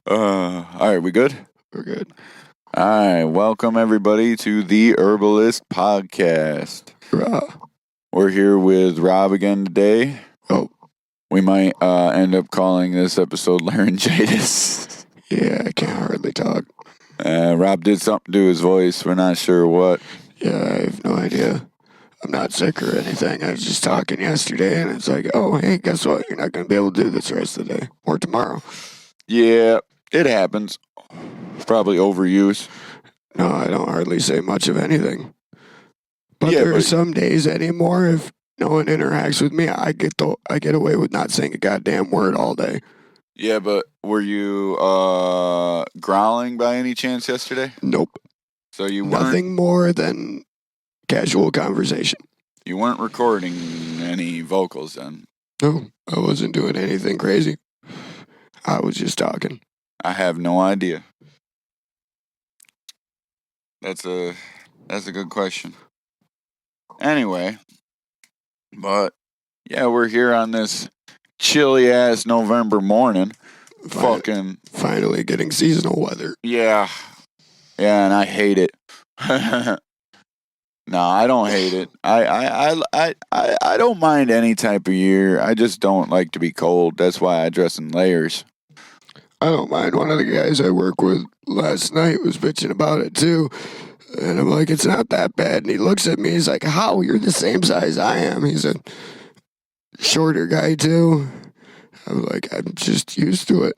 All right, we good? We're good. All right, welcome everybody to the Herbalist Podcast. We're here with Rob again today. Oh, We might end up calling this episode Laryngitis. yeah, I can't hardly talk. Rob did something to his voice. We're not sure what. Yeah, I have no idea. I'm not sick or anything. I was just talking yesterday, and it's like, oh, hey, guess what? You're not going to be able to do this the rest of the day or tomorrow. Yeah, it happens. Probably overuse. No, I don't hardly say much of anything. But Yeah, there are but- some days anymore, if no one interacts with me, I get away with not saying a goddamn word all day. Yeah, but were you growling by any chance yesterday? Nope. So you weren't, Nothing more than casual conversation. you weren't recording any vocals then? No, I wasn't doing anything crazy. I was just talking. I have no idea. That's a good question. Anyway, but yeah, we're here on this chilly ass November morning. Fucking Finally getting seasonal weather. yeah, and I hate it. No, I don't hate it. I don't mind any type of year. I just don't like to be cold. That's why I dress in layers. I don't mind. One of the guys I work with last night was bitching about it too. And I'm like, it's not that bad. And he looks at me, he's like, how? You're the same size I am. He's a shorter guy too. I'm like, I'm just used to it.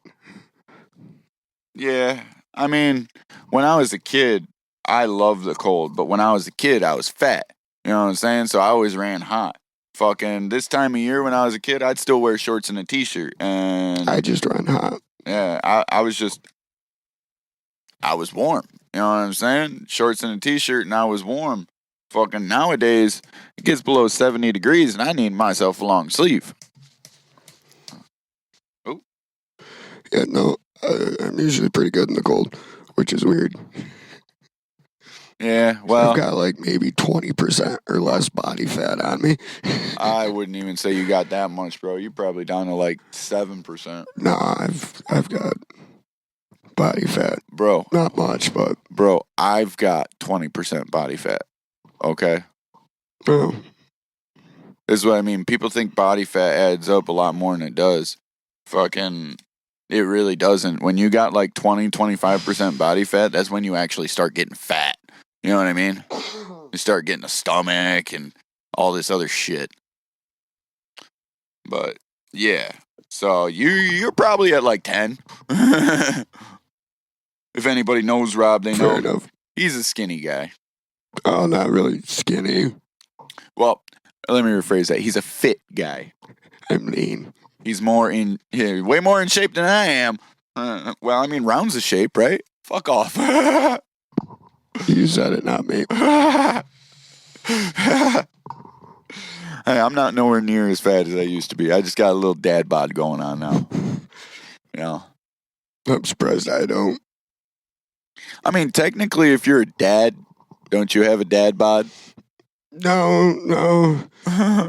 Yeah, I mean, when I was a kid, I loved the cold, but when I was a kid, I was fat. You know what I'm saying? So I always ran hot. Fucking this time of year when I was a kid, I'd still wear shorts and a t-shirt. And I just run hot. yeah, I was warm. You know what I'm saying? Shorts and a t-shirt and I was warm. Fucking nowadays, it gets below 70 degrees and I need myself a long sleeve. Yeah, no, I'm usually pretty good in the cold, which is weird. Yeah, well, I've got like maybe 20% or less body fat on me. I wouldn't even say you got that much, bro. You're probably down to like 7%. Nah, I've got body fat. Bro, Not much, but I've got 20% body fat. Okay? oh, This is what I mean. People think body fat adds up a lot more than it does. Fucking, it really doesn't. When you got like 25% body fat, that's when you actually start getting fat. You know what I mean? You start getting a stomach and all this other shit. But, yeah. So, you're probably at like 10. If anybody knows Rob, they know fair enough. he's a skinny guy. Oh, not really skinny. Well, let me rephrase that. He's a fit guy. I'm lean. He's way more in shape than I am. Well, I mean, round's a shape, right? Fuck off. You said it, not me. Hey, I'm not nowhere near as fat as I used to be. I just got a little dad bod going on now. You know? I'm surprised I don't. I mean, technically, if you're a dad, don't you have a dad bod? No.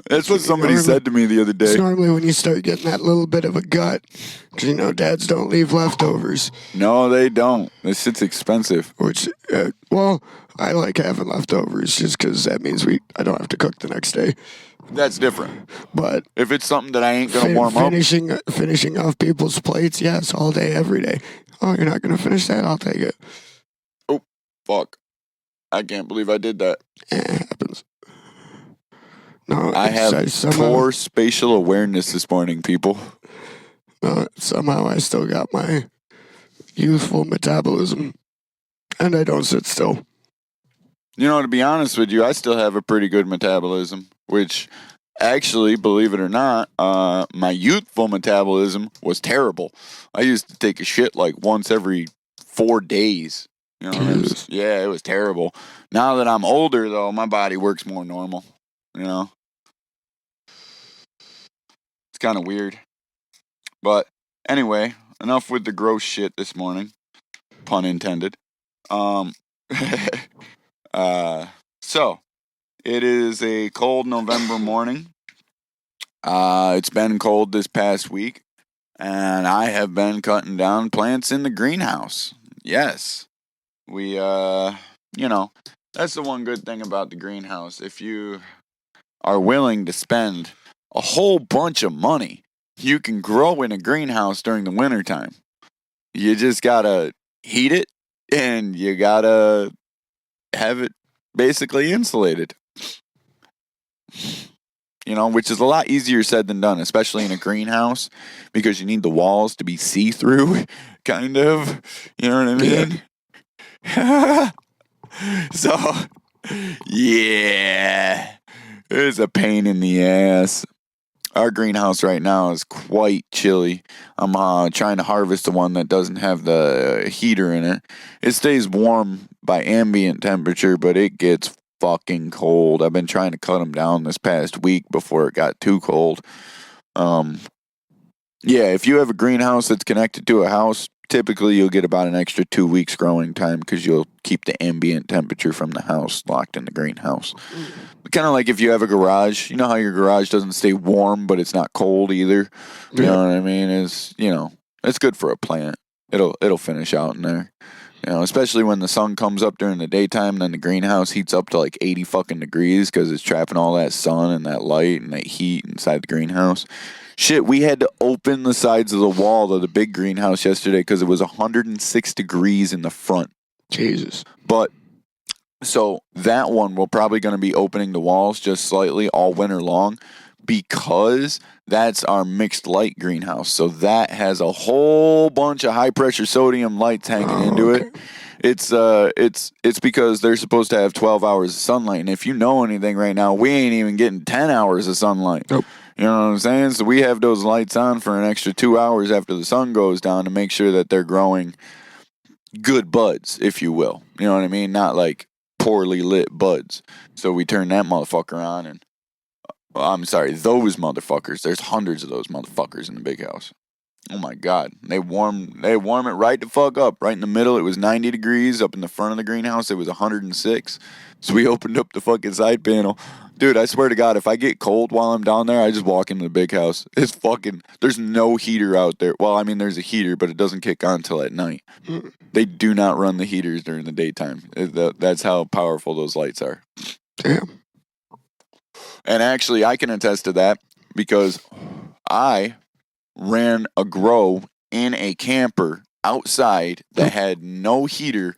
That's what somebody said to me the other It's day. normally when you start getting that little bit of a gut. 'Cause you know, dads don't leave leftovers. No, they don't. This shit's expensive. Which, well, I like having leftovers just because that means I don't have to cook the next day. That's different. But If it's something that I ain't gonna warm up, finishing off people's plates, yes, all day, every day. Oh, you're not going to finish that? I'll take it. fuck. I can't believe I did that. It happens. No, I have poor spatial awareness this morning, people. Somehow I still got my youthful metabolism, and I don't sit still. You know, to be honest with you, I still have a pretty good metabolism, which actually, believe it or not, my youthful metabolism was terrible. I used to take a shit like once every 4 days. You know, it was terrible. Now that I'm older, though, my body works more normal. You know? It's kind of weird. But anyway, enough with the gross shit this morning. Pun intended. So, it is a cold November morning. It's been cold this past week. And I have been cutting down plants in the greenhouse. Yes. We, that's the one good thing about the greenhouse. If you are willing to spend a whole bunch of money, you can grow in a greenhouse during the wintertime. You just gotta heat it and you gotta have it basically insulated. Which is a lot easier said than done, especially in a greenhouse, because you need the walls to be see-through, kind of. You know what I mean? So, yeah, it's a pain in the ass. Our greenhouse right now is quite chilly. I'm trying to harvest the one that doesn't have the heater in it. It stays warm by ambient temperature, but it gets fucking cold. I've been trying to cut them down this past week before it got too cold. If you have a greenhouse that's connected to a house, typically you'll get about an extra 2 weeks growing time because you'll keep the ambient temperature from the house locked in the greenhouse. Kind of like if you have a garage. You know how your garage doesn't stay warm, but it's not cold either? You know what I mean? It's good for a plant. It'll finish out in there. Especially when the sun comes up during the daytime, then the greenhouse heats up to like 80 fucking degrees because it's trapping all that sun and that light and that heat inside the greenhouse. Shit, we had to open the sides of the wall of the big greenhouse yesterday because it was 106 degrees in the front. Jesus. But, so that one, we're probably going to be opening the walls just slightly all winter long because that's our mixed light greenhouse. So that has a whole bunch of high pressure sodium lights hanging into it. It's because they're supposed to have 12 hours of sunlight. And if you know anything right now, we ain't even getting 10 hours of sunlight. Nope. You know what I'm saying? So we have those lights on for an extra 2 hours after the sun goes down to make sure that they're growing good buds, if you will. You know what I mean? Not like poorly lit buds. So we turn that motherfucker on and I'm sorry, those motherfuckers. There's hundreds of those motherfuckers in the big house. Oh my God. They warm it right the fuck up. Right in the middle, it was 90 degrees. Up in the front of the greenhouse, it was 106. So we opened up the fucking side panel. Dude, I swear to God, if I get cold while I'm down there, I just walk into the big house. There's no heater out there. Well, I mean, there's a heater, but it doesn't kick on till at night. They do not run the heaters during the daytime. That's how powerful those lights are. Damn. And actually, I can attest to that because I ran a grow in a camper outside that had no heater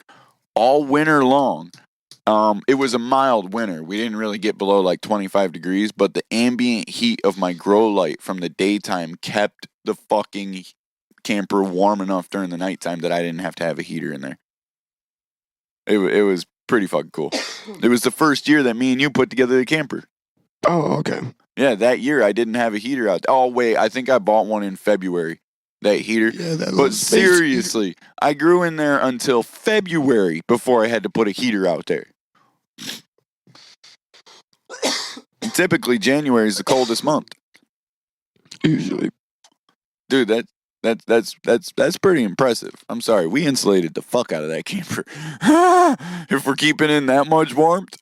all winter long. It was a mild winter. We didn't really get below like 25 degrees, but the ambient heat of my grow light from the daytime kept the fucking camper warm enough during the nighttime that I didn't have to have a heater in there. It was pretty fucking cool. It was the first year that me and you put together the camper. Oh, okay. Yeah, that year I didn't have a heater out. Oh, wait, I think I bought one in February, that heater. Yeah, but seriously, I grew in there until February before I had to put a heater out there. Typically, January is the coldest month. Usually. Dude, that's pretty impressive. I'm sorry, we insulated the fuck out of that camper. If we're keeping in that much warmth,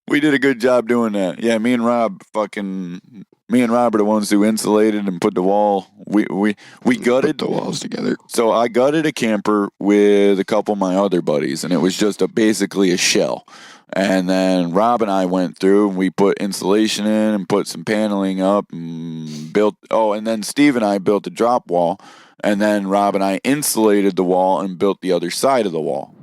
we did a good job doing that. Yeah, me and Rob are the ones who insulated and put the wall. We gutted the walls together. So I gutted a camper with a couple of my other buddies, and it was just basically a shell. And then Rob and I went through and we put insulation in and put some paneling up and built. Oh, and then Steve and I built a drop wall, and then Rob and I insulated the wall and built the other side of the wall.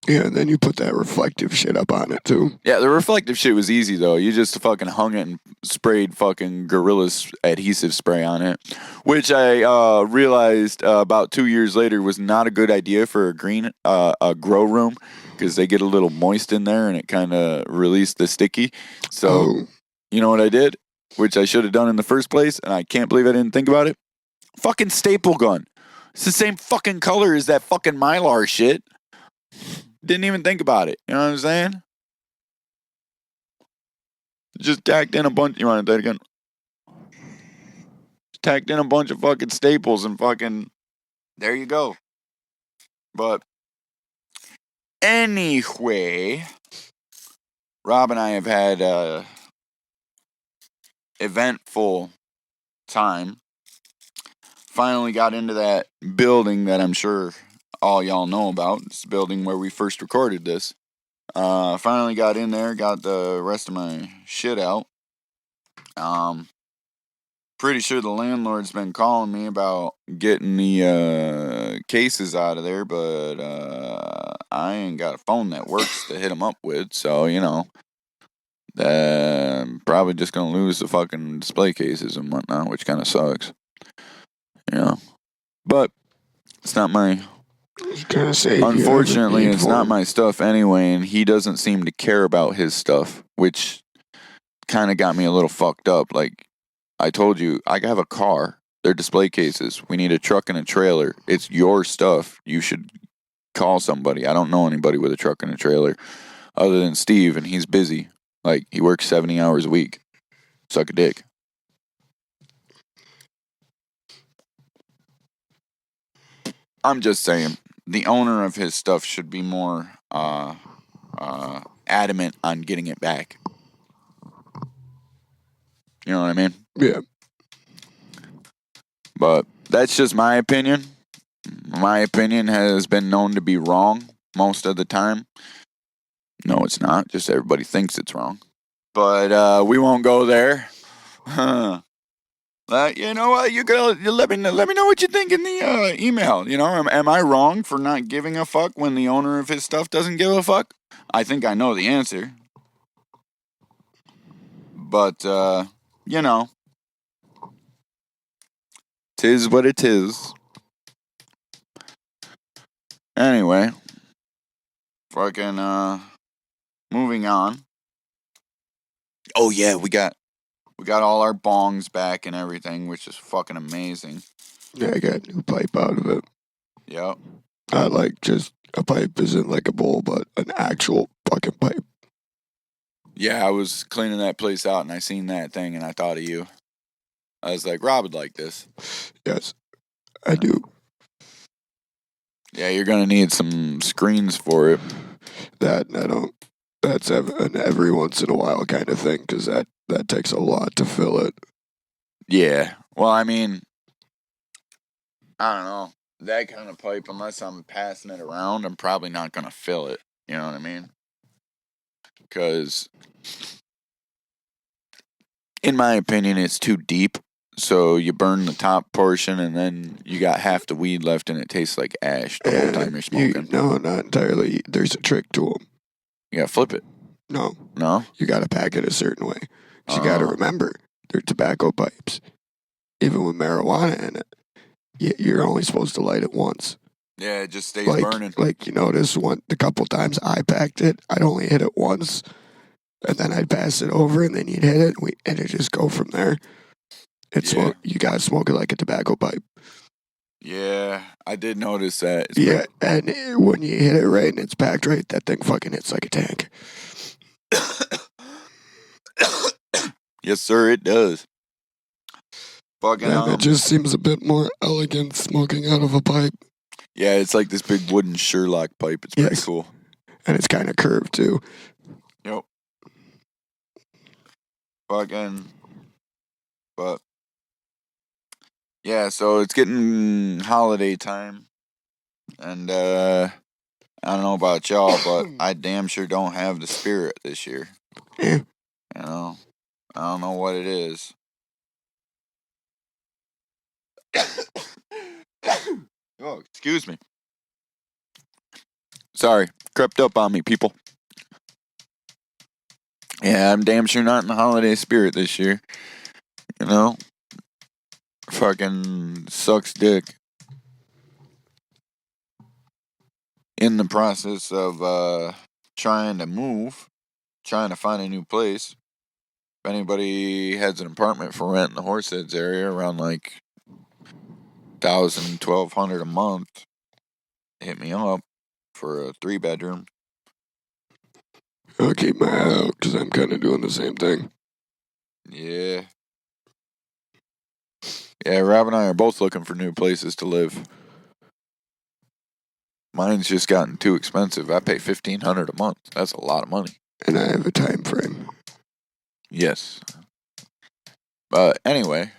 Yeah, and then you put that reflective shit up on it, too. Yeah, the reflective shit was easy, though. You just fucking hung it and sprayed fucking Gorilla's adhesive spray on it, which I realized about 2 years later was not a good idea for a grow room because they get a little moist in there and it kind of released the sticky. So, You know what I did? Which I should have done in the first place, and I can't believe I didn't think about it? Fucking staple gun. It's the same fucking color as that fucking Mylar shit. Didn't even think about it. You know what I'm saying? Just tacked in a bunch. You want to do that again? Tacked in a bunch of fucking staples and fucking. There you go. But anyway, Rob and I have had a eventful time finally got into that building that I'm sure all y'all know about. It's the building where we first recorded this. Finally got in there, got the rest of my shit out. Pretty sure the landlord's been calling me about getting the cases out of there, but I ain't got a phone that works to hit him up with, so, you know, I'm probably just gonna lose the fucking display cases and whatnot, which kind of sucks. You know, but it's not my. Unfortunately, it's not my stuff anyway, and he doesn't seem to care about his stuff, which kind of got me a little fucked up. Like I told you, I have a car. They're display cases. We need a truck and a trailer. It's your stuff. You should call somebody. I don't know anybody with a truck and a trailer other than Steve, and he's busy. Like, he works 70 hours a week. Suck a dick. I'm just saying, the owner of his stuff should be more adamant on getting it back. You know what I mean? Yeah. But that's just my opinion. My opinion has been known to be wrong most of the time. No, it's not. Just everybody thinks it's wrong. But we won't go there. You know what? You let me know what you think in the email. You know, am I wrong for not giving a fuck when the owner of his stuff doesn't give a fuck? I think I know the answer. But you know, 'tis what it is. Anyway, fucking moving on. Oh yeah, we got all our bongs back and everything, which is fucking amazing. Yeah, I got a new pipe out of it. Yep. Not like just a pipe isn't like a bowl, but an actual fucking pipe. Yeah, I was cleaning that place out and I seen that thing and I thought of you. I was like, Rob would like this. Yes, I do. Yeah, you're gonna need some screens for it. That I don't. That's an every once in a while kind of thing, because that takes a lot to fill it. Yeah. Well, I mean, I don't know. That kind of pipe, unless I'm passing it around, I'm probably not gonna fill it. You know what I mean? Because, in my opinion, it's too deep. So you burn the top portion, and then you got half the weed left, and it tastes like ash the whole time you're smoking. No, not entirely. There's a trick to them. You gotta flip it. No. No? You gotta pack it a certain way. You gotta remember, they're tobacco pipes. Even with marijuana in it, you're only supposed to light it once. Yeah, it just stays burning. Like, you notice the couple times I packed it, I'd only hit it once, and then I'd pass it over, and then you'd hit it, and it'd just go from there. You gotta smoke it like a tobacco pipe. Yeah, I did notice that. And when you hit it right and it's packed right, that thing fucking hits like a tank. Yes, sir, it does. Fucking it just seems a bit more elegant smoking out of a pipe. Yeah, it's like this big wooden Sherlock pipe. It's pretty cool. And it's kind of curved, too. Yep. Fucking... But... Yeah, so it's getting holiday time. And, I don't know about y'all, but I damn sure don't have the spirit this year. Yeah. You know? I don't know what it is. Oh, excuse me. Sorry, crept up on me, people. Yeah, I'm damn sure not in the holiday spirit this year. You know? Fucking sucks dick. In the process of trying to move, trying to find a new place. If anybody has an apartment for rent in the Horseheads area, around like $1,000, $1,200 a month, hit me up for a 3-bedroom. I'll keep my eye out, because I'm kind of doing the same thing. Yeah. Yeah, Rob and I are both looking for new places to live. Mine's just gotten too expensive. I pay $1,500 a month. That's a lot of money. And I have a time frame. Yes. But anyway,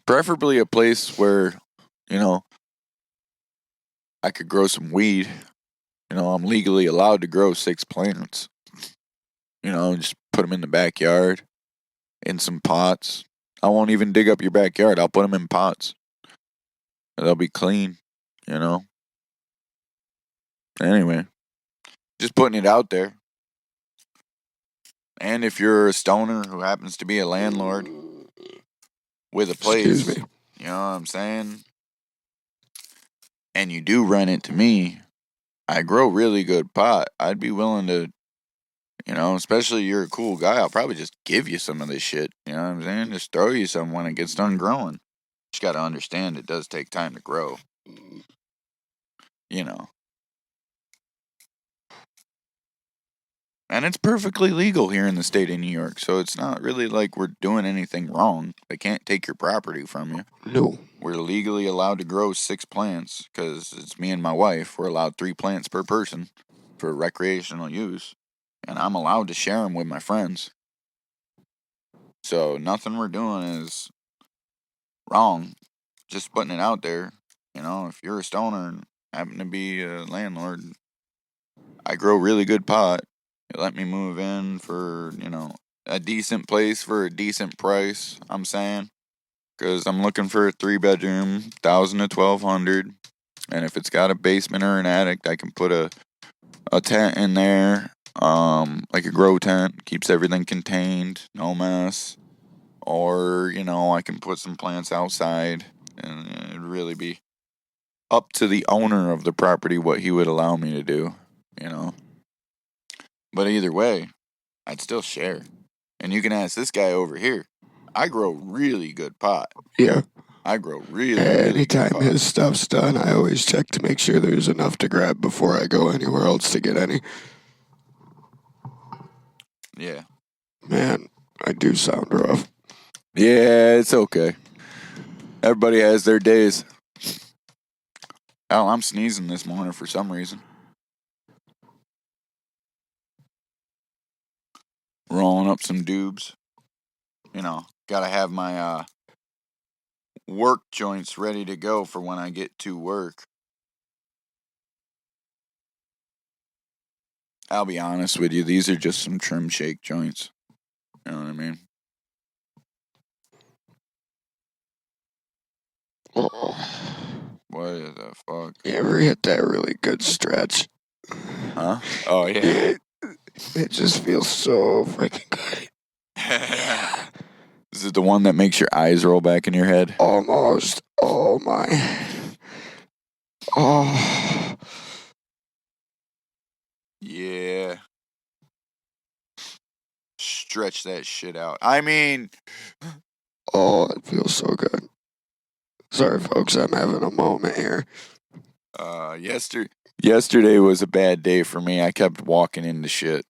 preferably a place where, I could grow some weed. I'm legally allowed to grow 6 plants. Just put them in the backyard, in some pots. I won't even dig up your backyard. I'll put them in pots. They'll be clean, Anyway, just putting it out there. And if you're a stoner who happens to be a landlord with a place, Excuse me. you know what I'm saying? And you do rent it to me, I grow really good pot. I'd be willing to, especially you're a cool guy, I'll probably just give you some of this shit. You know what I'm saying? Just throw you some when it gets done growing. Just gotta understand it does take time to grow. And it's perfectly legal here in the state of New York, so it's not really like we're doing anything wrong. They can't take your property from you. No. We're legally allowed to grow 6 plants because it's me and my wife. We're allowed 3 plants per person for recreational use, and I'm allowed to share them with my friends. So nothing we're doing is wrong. Just putting it out there. If you're a stoner and happen to be a landlord, I grow really good pot. Let me move in for, a decent place for a decent price, I'm saying. Because I'm looking for a 3-bedroom, 1,000 to 1,200. And if it's got a basement or an attic, I can put a tent in there, like a grow tent, keeps everything contained, no mess. Or, I can put some plants outside, and it'd really be up to the owner of the property what he would allow me to do, But either way, I'd still share. And you can ask this guy over here. I grow really good pot. Yeah. I grow really good Anytime pot. his stuff's done, I always check to make sure there's enough to grab before I go anywhere else to get any. Yeah. Man, I do sound rough. Yeah, it's okay. Everybody has their days. Hell, I'm sneezing this morning for some reason. Rolling up some doobs. Gotta have my work joints ready to go for when I get to work. I'll be honest with you, these are just some trim shake joints. You know what I mean? Oh. What the fuck? You ever hit that really good stretch? Huh? Oh, yeah. It just feels so freaking good. Is it the one that makes your eyes roll back in your head? Almost. Oh my. Oh. Yeah. Stretch that shit out. I mean... Oh, it feels so good. Sorry, folks, I'm having a moment here. Yesterday was a bad day for me. I kept walking into shit.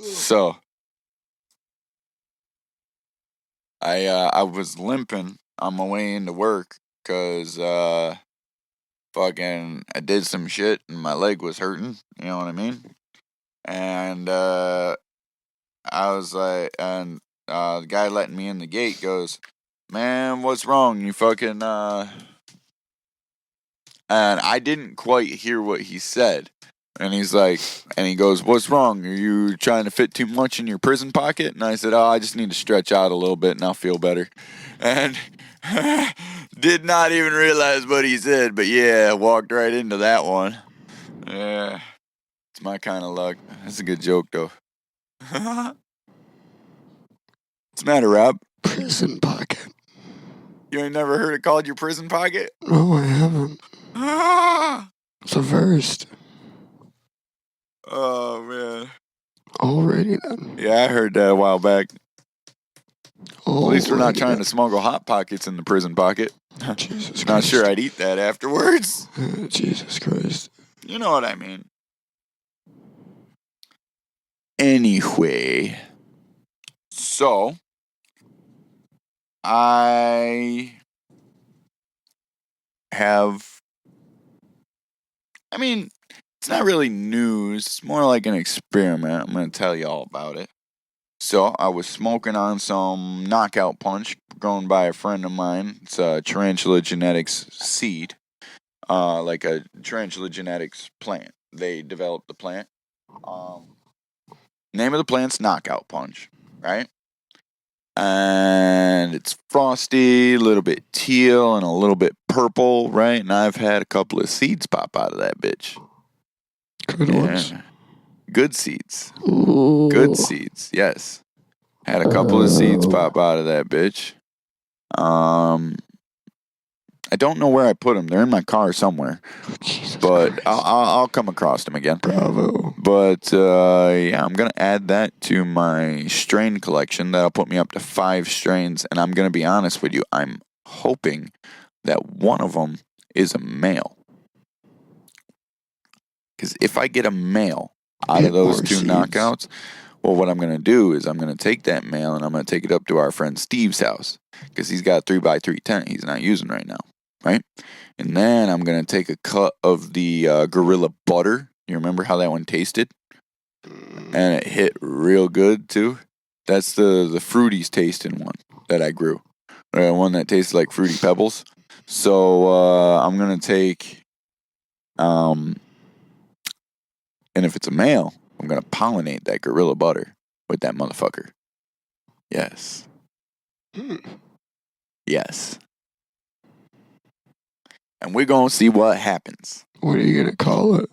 So... I was limping on my way into work because fucking I did some shit and my leg was hurting. You know what I mean? And I was like, and the guy letting me in the gate goes, "Man, what's wrong? You fucking And I didn't quite hear what he said. And he's like, and he goes, "What's wrong? Are you trying to fit too much in your prison pocket?" And I said, "Oh, I just need to stretch out a little bit and I'll feel better." And did not even realize what he said, but yeah, walked right into that one. Yeah, it's my kind of luck. That's a good joke, though. What's the matter, Rob? Prison pocket. You ain't never heard it called your prison pocket? No, I haven't. It's a first. Oh, man. Alrighty then. Yeah, I heard that a while back. At least we're not Alrighty trying then. to smuggle Hot Pockets in the prison pocket. Jesus Christ. Not sure I'd eat that afterwards. Jesus Christ. You know what I mean. Anyway. So, I have... I mean, it's not really news. It's more like an experiment. I'm going to tell you all about it. So I was smoking on some Knockout Punch grown by a friend of mine. It's a Tarantula Genetics seed, like a Tarantula Genetics plant. They developed the plant. Name of the plant's Knockout Punch, right? And it's frosty, a little bit teal, and a little bit purple, right? And I've had a couple of seeds pop out of that bitch. Good ones. Good seeds. Ooh. Good seeds, yes. Had a couple of seeds pop out of that bitch. I don't know where I put them. They're in my car somewhere. Jesus But Christ. I'll come across them again. Bravo. But yeah, I'm going to add that to my strain collection. That'll put me up to 5 strains. And I'm going to be honest with you. I'm hoping that one of them is a male. Because if I get a male out of those 2 knockouts, well, what I'm going to do is I'm going to take that male and I'm going to take it up to our friend Steve's house. Because he's got a 3x3 tent he's not using right now. Right? And then I'm going to take a cut of the Gorilla Butter. You remember how that one tasted? And it hit real good, too. That's the Fruities tasting one that I grew. One that tastes like Fruity Pebbles. So I'm going to take... and if it's a male, I'm going to pollinate that Gorilla Butter with that motherfucker. Yes. Yes. And we're going to see what happens. What are you going to call it?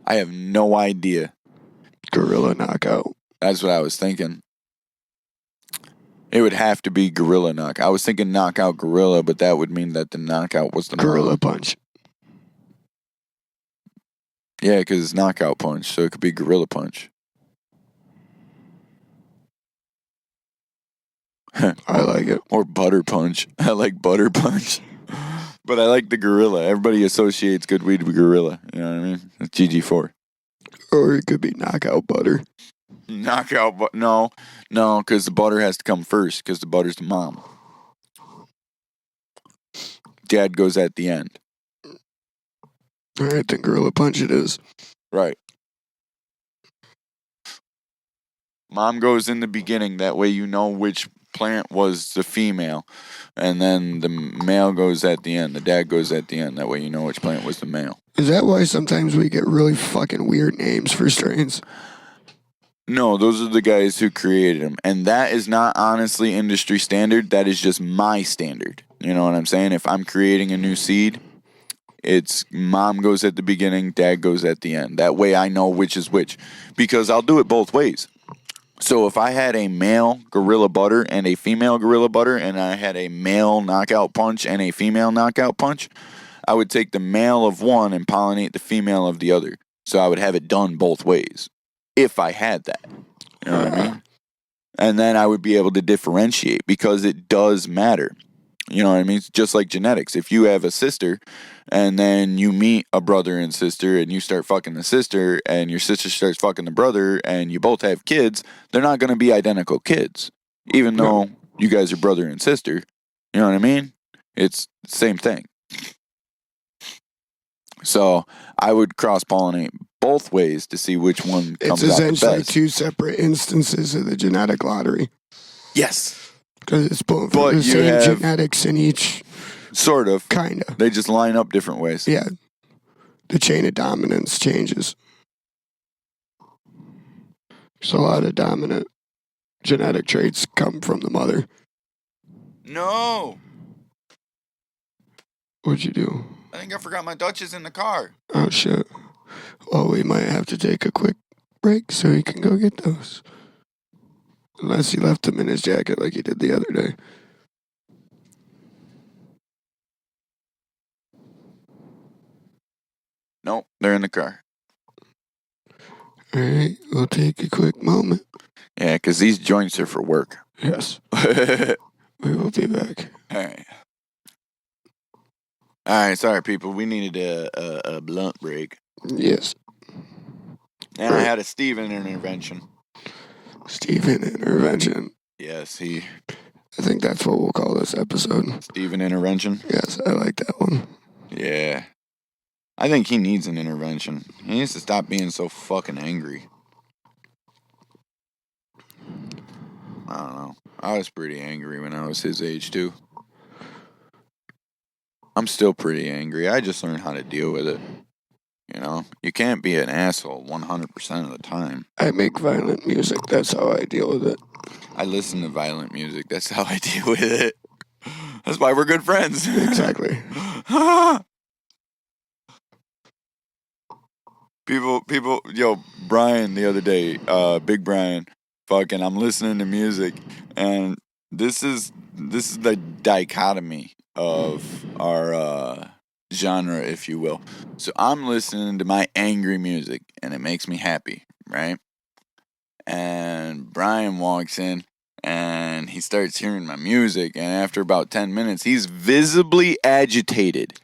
I have no idea. Gorilla Knockout. That's what I was thinking. It would have to be Gorilla Knock. I was thinking Knockout Gorilla, but that would mean that the knockout was the Gorilla Punch. Yeah, because it's Knockout Punch, so it could be Gorilla Punch. I like it. Or Butter Punch. I like Butter Punch. But I like the Gorilla. Everybody associates good weed with Gorilla. You know what I mean? It's GG4. Or it could be Knockout Butter. Knockout, but no, because the butter has to come first, because the butter's the mom. Dad goes at the end. All right, then Gorilla Punch it is. Right. Mom goes in the beginning. That way you know which plant was the female. And then the male goes at the end. The dad goes at the end. That way you know which plant was the male. Is that why sometimes we get really fucking weird names for strains? No, those are the guys who created them. And that is not honestly industry standard. That is just my standard. You know what I'm saying? If I'm creating a new seed, it's mom goes at the beginning, dad goes at the end. That way I know which is which. Because I'll do it both ways. So if I had a male Gorilla Butter and a female Gorilla Butter, and I had a male Knockout Punch and a female Knockout Punch, I would take the male of one and pollinate the female of the other. So I would have it done both ways. If I had that. You know what I mean? And then I would be able to differentiate, because it does matter. You know what I mean? It's just like genetics. If you have a sister and then you meet a brother and sister and you start fucking the sister and your sister starts fucking the brother and you both have kids, they're not going to be identical kids. Even though you guys are brother and sister. You know what I mean? It's the same thing. So I would cross-pollinate both ways to see which one comes out the best. It's essentially 2 separate instances of the genetic lottery. Yes. Because it's both the same genetics in each. Sort of. Kind of. They just line up different ways. Yeah. The chain of dominance changes. So a lot of dominant genetic traits come from the mother. No. What'd you do? I think I forgot my Dutchess in the car. Oh, shit. Well, we might have to take a quick break so he can go get those. Unless he left them in his jacket like he did the other day. Nope, they're in the car. All right, we'll take a quick moment. Yeah, because these joints are for work. Yes. We will be back. All right. All right, sorry, people. We needed a blunt break. Yes. And I had a Steven intervention. Steven intervention. Yes, I think that's what we'll call this episode. Steven intervention? Yes, I like that one. Yeah. I think he needs an intervention. He needs to stop being so fucking angry. I don't know. I was pretty angry when I was his age, too. I'm still pretty angry. I just learned how to deal with it. You know, you can't be an asshole 100% of the time. I make violent music. That's how I deal with it. I listen to violent music. That's how I deal with it. That's why we're good friends. Exactly. People, yo, Brian the other day, Big Brian, fucking, I'm listening to music, and this is the dichotomy of our genre, if you will. So I'm listening to my angry music, and it makes me happy, right? And Brian walks in, and he starts hearing my music, and after about 10 minutes, he's visibly agitated.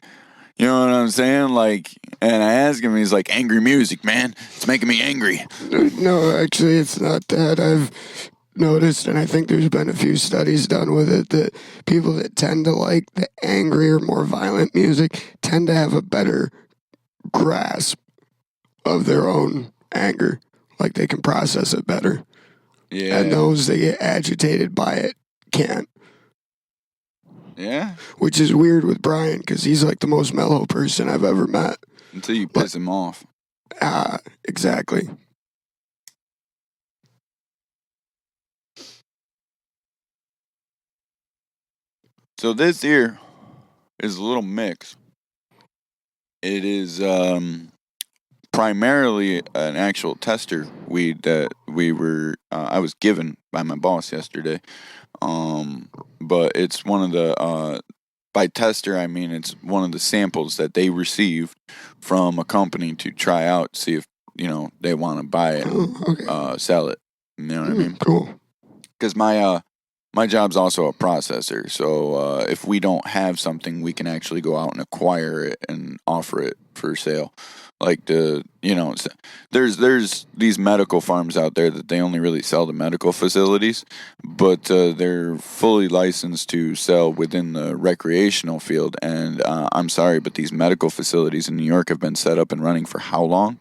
You know what I'm saying? Like, and I ask him, he's like, angry music, man. It's making me angry. No, actually, it's not that. I've noticed, and I think there's been a few studies done with it, that people that tend to like the angrier, more violent music tend to have a better grasp of their own anger. Like, they can process it better. Yeah. And those that get agitated by it can't. Yeah? Which is weird with Brian, because he's like the most mellow person I've ever met. Until you piss him off. Exactly. So this here is a little mix. It is primarily an actual tester weed that I was given by my boss yesterday. But it's one of the by tester I mean it's one of the samples that they received from a company to try out, see if they want to buy it, okay. sell it. You know what I mean? Cool. Because my job's also a processor, so if we don't have something, we can actually go out and acquire it and offer it for sale. Like there's these medical farms out there that they only really sell to medical facilities, but they're fully licensed to sell within the recreational field. And I'm sorry, but these medical facilities in New York have been set up and running for how long?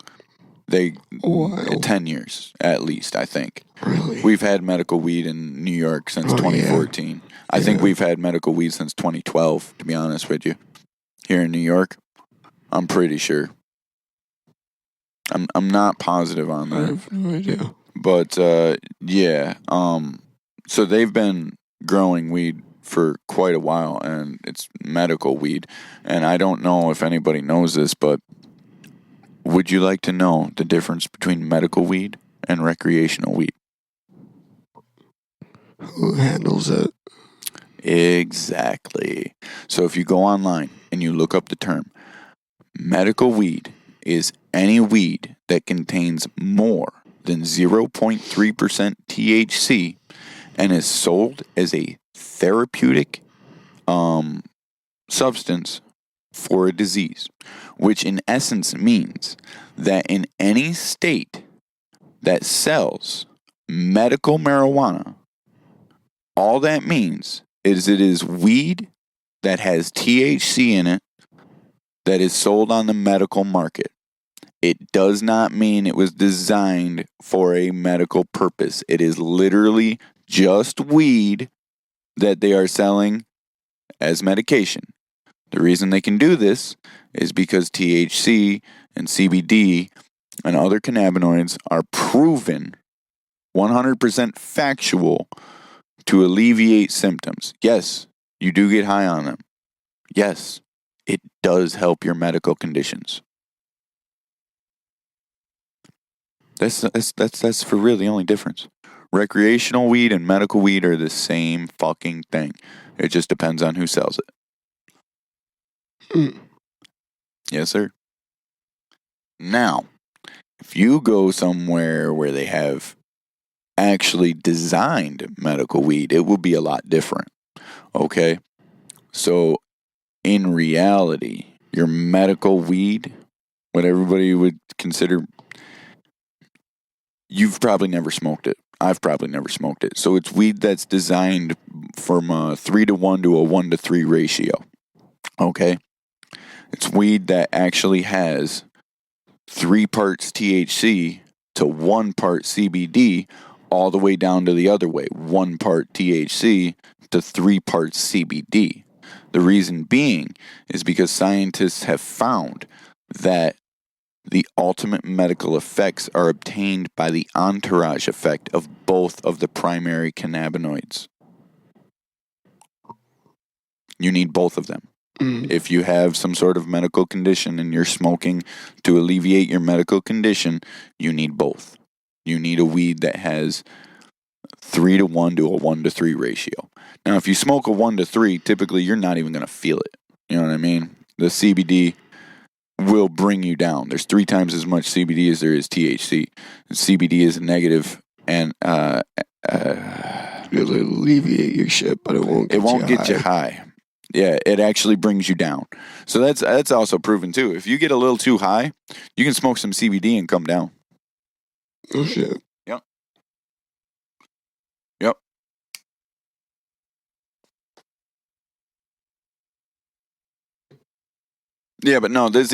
10 years at least, I think. Really? We've had medical weed in New York since 2014. Yeah. I think we've had medical weed since 2012, to be honest with you. Here in New York, I'm pretty sure. I'm not positive on that. I have no idea. But yeah, so they've been growing weed for quite a while, and it's medical weed. And I don't know if anybody knows this, but would you like to know the difference between medical weed and recreational weed? Who handles it? Exactly. So if you go online and you look up the term, medical weed is any weed that contains more than 0.3% THC and is sold as a therapeutic substance for a disease, which in essence means that in any state that sells medical marijuana, all that means is it is weed that has THC in it that is sold on the medical market. It does not mean it was designed for a medical purpose. It is literally just weed that they are selling as medication. The reason they can do this is because THC and CBD and other cannabinoids are proven 100% factual to alleviate symptoms. Yes, you do get high on them. Yes, it does help your medical conditions. That's for real the only difference. Recreational weed and medical weed are the same fucking thing. It just depends on who sells it. Yes, sir. Now, if you go somewhere where they have actually designed medical weed, it will be a lot different. Okay? So, in reality, your medical weed, what everybody would consider, you've probably never smoked it. I've probably never smoked it. So it's weed that's designed from a 3-to-1 to a 1-to-3 ratio. Okay? It's weed that actually has 3 parts THC to 1 part CBD, all the way down to the other way, 1 part THC to 3 parts CBD. The reason being is because scientists have found that the ultimate medical effects are obtained by the entourage effect of both of the primary cannabinoids. You need both of them. If you have some sort of medical condition and you're smoking to alleviate your medical condition, you need both. You need a weed that has 3-to-1 to a 1-to-3 ratio. Now, if you smoke a 1-to-3, typically you're not even going to feel it. You know what I mean? The CBD will bring you down. There's 3 times as much CBD as there is THC. And CBD is negative and it'll alleviate your shit, but it won't get you high. Yeah, it actually brings you down. So that's also proven too. If you get a little too high, you can smoke some CBD and come down. Oh shit. Yep. Yeah, but no, this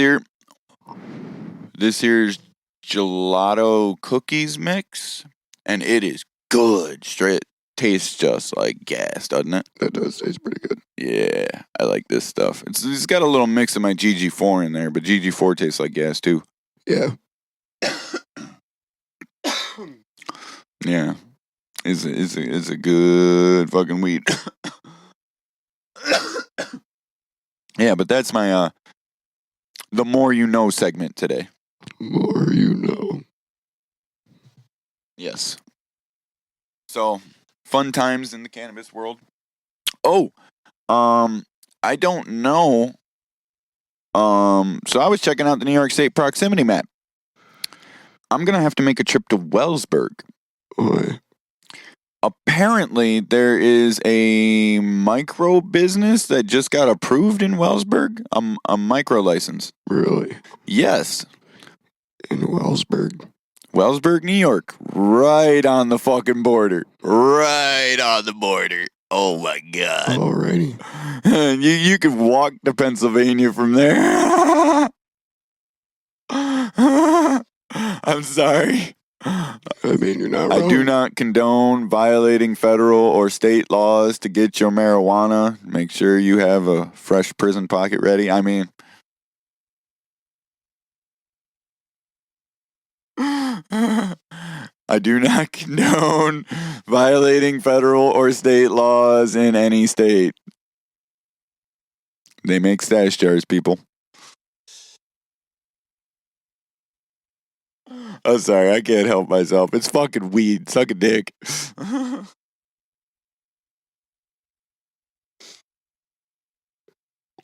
here's gelato cookies mix, and it is good. Straight tastes just like gas, doesn't it? That does taste pretty good. Yeah, I like this stuff. It's got a little mix of my GG4 in there, but GG4 tastes like gas too. Yeah. Yeah, it's a good fucking weed. Yeah, but that's my the more you know segment today. More you know. Yes. So, fun times in the cannabis world. Oh, I don't know. So I was checking out the New York State proximity map. I'm gonna have to make a trip to Wellsburg. Why? Apparently, there is a micro business that just got approved in Wellsburg. A micro license. Really? Yes. In Wellsburg. Wellsburg, New York. Right on the fucking border. Right on the border. Oh my God. Alrighty. You could walk to Pennsylvania from there. I'm sorry. I mean, you're not wrong. I do not condone violating federal or state laws to get your marijuana. Make sure you have a fresh prison pocket ready. I mean, I do not condone violating federal or state laws in any state. They make stash jars, people. I'm sorry, I can't help myself. It's fucking weed. Suck a dick.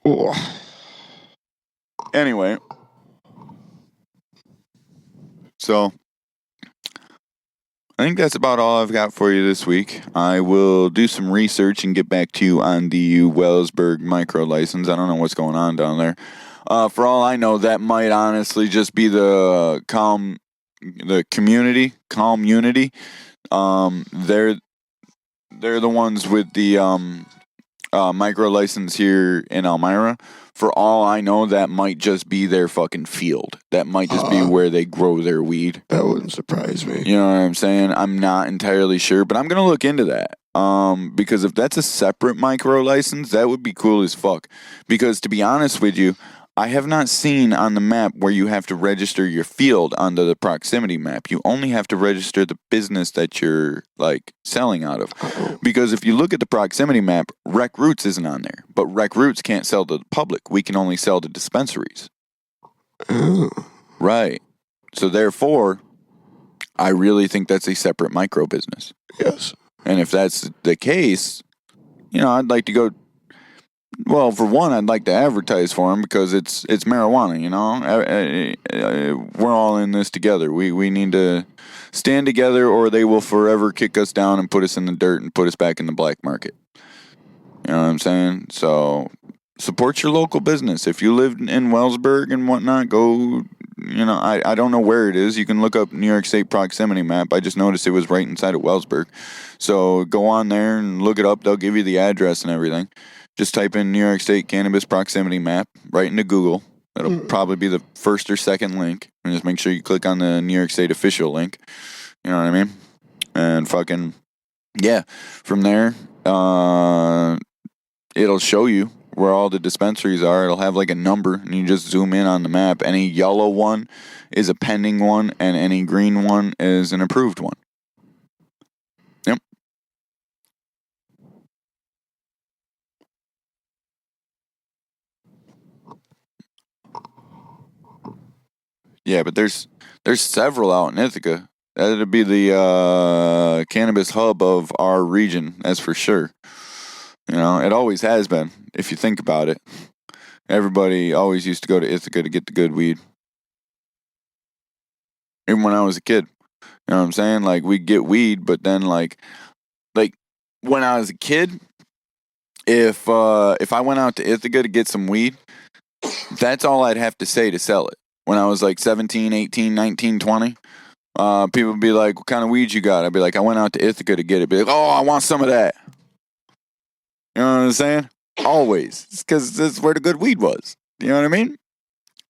Oh. Anyway. So, I think that's about all I've got for you this week. I will do some research and get back to you on the Wellsburg micro license. I don't know what's going on down there. For all I know, that might honestly just be the community, Calm Unity. They're the ones with the micro license here in Elmira. For all I know, that might just be their fucking field. That might just be where they grow their weed. That wouldn't surprise me. You know what I'm saying? I'm not entirely sure, but I'm going to look into that. Because if that's a separate micro license, that would be cool as fuck. Because to be honest with you, I have not seen on the map where you have to register your field onto the proximity map. You only have to register the business that you're like selling out of. Because if you look at the proximity map, Rec Roots isn't on there. But Rec Roots can't sell to the public. We can only sell to dispensaries. Oh. Right. So therefore, I really think that's a separate micro business. Yes. And if that's the case, you know, I'd like to go. Well, for one, I'd like to advertise for them because it's marijuana, you know? We're all in this together. We need to stand together or they will forever kick us down and put us in the dirt and put us back in the black market. You know what I'm saying? So, support your local business. If you live in Wellsburg and whatnot, go, you know, I don't know where it is. You can look up New York State proximity map. I just noticed it was right inside of Wellsburg. So, go on there and look it up. They'll give you the address and everything. Just type in New York State Cannabis Proximity Map right into Google. That'll probably be the first or second link. And just make sure you click on the New York State official link. You know what I mean? And fucking, yeah, from there, it'll show you where all the dispensaries are. It'll have like a number, and you just zoom in on the map. Any yellow one is a pending one, and any green one is an approved one. Yep. Yeah, but there's several out in Ithaca. That'd be the cannabis hub of our region, that's for sure. You know, it always has been, if you think about it. Everybody always used to go to Ithaca to get the good weed. Even when I was a kid. You know what I'm saying? Like, we'd get weed, but then, like when I was a kid, if I went out to Ithaca to get some weed, that's all I'd have to say to sell it. When I was like 17, 18, 19, 20, people would be like, what kind of weed you got? I'd be like, I went out to Ithaca to get it. Be like, oh, I want some of that. You know what I'm saying? Always. It's because that's where the good weed was. You know what I mean?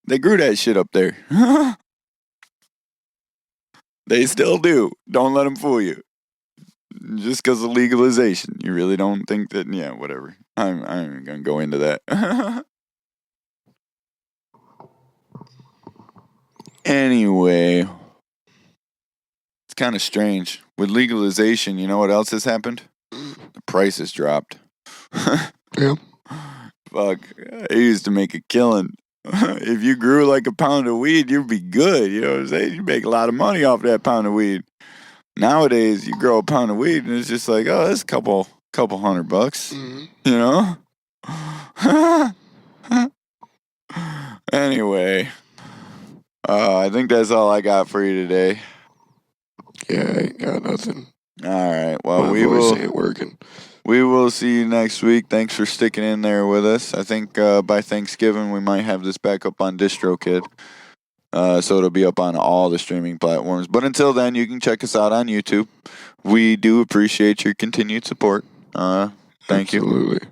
They grew that shit up there. They still do. Don't let them fool you. Just because of legalization. You really don't think that, yeah, whatever. I'm going to go into that. Anyway, it's kind of strange. With legalization, you know what else has happened? The price has dropped. Yeah. Fuck. I used to make a killing. If you grew like a pound of weed, you'd be good. You know what I'm saying? You'd make a lot of money off that pound of weed. Nowadays, you grow a pound of weed, and it's just like, oh, that's a couple $100. Mm-hmm. You know? Anyway. I think that's all I got for you today. Yeah, I ain't got nothing. All right. Well, My we voice will. ain't working. We will see you next week. Thanks for sticking in there with us. I think by Thanksgiving we might have this back up on DistroKid. So it'll be up on all the streaming platforms. But until then, you can check us out on YouTube. We do appreciate your continued support. Thank you. Absolutely.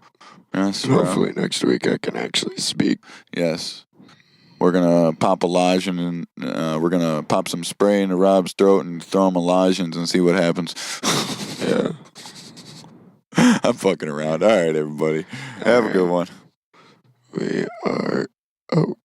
Yes, Hopefully next week I can actually speak. Yes. We're going to pop a Lodgen and we're going to pop some spray into Rob's throat and throw him a Lodgens and see what happens. Yeah. I'm fucking around. All right, everybody. Have a good one. We are out.